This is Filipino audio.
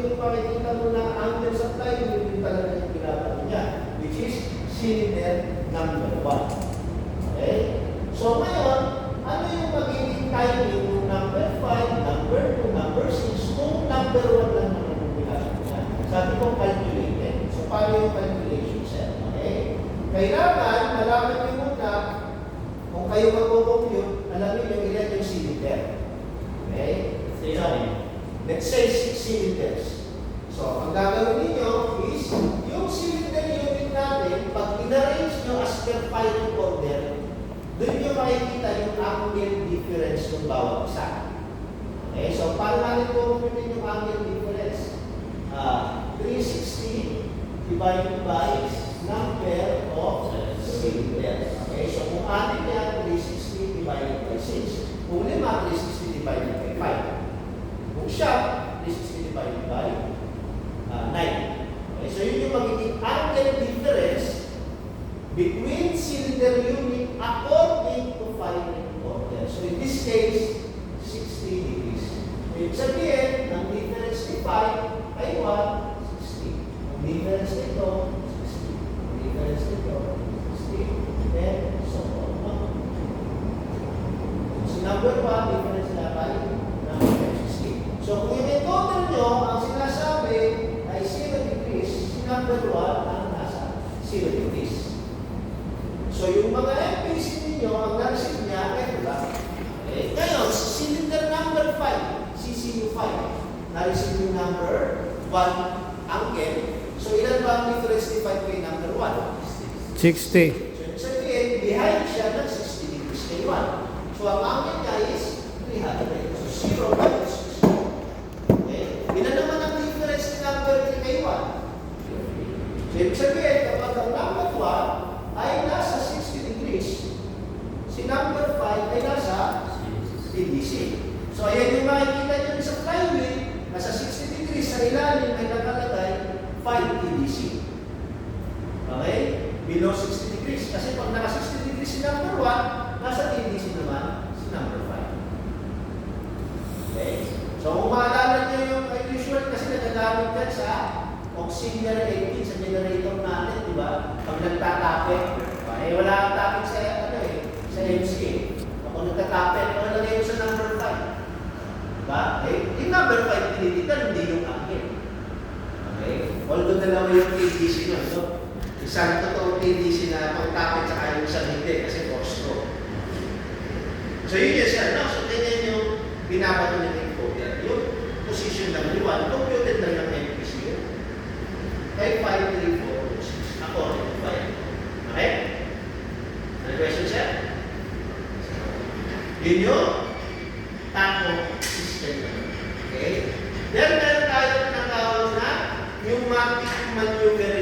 yung makikita mo na angle sa flywheel, yung talaga yung ginagawa niya, which is cylinder number 1. Okay? So ngayon, ano yung magiging timing ng number 5, number 2, number 6, kung number 1 lang naman yung ginagawa niya? Sabi ko, calculated. So paano yung calculation set? Okay? Kailangan, malaman niyo muna, kung kayo mag-compute, alamin niyo ilan yung cylinder. Okay? So, let's say 6 cylinders. So, ang gagawin ninyo is, yung cylinder unit natin, pag in-arrange nyo as per firing order, doon nyo makikita yung angle difference ng bawat isa. Okay? So, paano natin compute yung angle difference? 360 divided by number of cylinders. Okay? So, kung atin yan, 360 divided by 6. Kung 5, 360 divided by 5. Kung siya, 360 divided by 9. Okay, so yun yung magiging angle difference between cylinder unit according to firing order. So in this case, 60 degrees. Ibig sabihin, ang difference ni 5 ay 1, 60. Ang difference nito, 60. Ang difference nito, 60. Then, so on. So number 1, difference nila by number 60. So kung i-total nyo, ang sinasabi ay 0 degrees, si number 1 ang nasa 0 degrees. So yung mga MPC ninyo, ang narisip niya ay ito lang. Okay. Ngayon, cylinder number 5, CCU5, narisip yung number 1 angle. So ilan ba ang difference ni 5 kay number 1? 60. So yung sabihin, behind siya ng 60 degrees kay 1. So ang angle niya is 300. So 0 minus 60. Okay. Ilan naman ang difference ni number 3 kay 1? So ibig sabihin, kapag ang number 1 ay nasa 60 degrees, si number 5 ay nasa TDC. So ayan yung makikita nyo sa flywheel, nasa 60 degrees sa ilalim ay nakalagay 5 TDC. Okay? Below 60 degrees. Kasi pag naka 60 degrees si number 1, nasa TDC naman si number 5. Okay? So kung maalala nyo yung usual kasi nagagamit yan sa auxiliary engine sa generator natin, di ba? Pag nagtatapit, eh wala kang tapit sa sa MC. Kapag nagtatapit, lagay mo sa number 5. Diba? Eh, yung number 5 tinititan, hindi yung angle. Okay? Although dalawa yung TDC nyo, no? Isang totoong TDC na pagtapit sa kayong isang hindi kasi force ko. So yun yun siya, no? So ganyan yung binabato ng encoder. Yung position ng liwan, computed lang ng MPC yun. Kaya 5, 3, 4, 6. Ako, 5. Okay? Ano question siya? Yun yung taco system naman. Okay? Then meron tayo tinatawag na pneumatic maneuver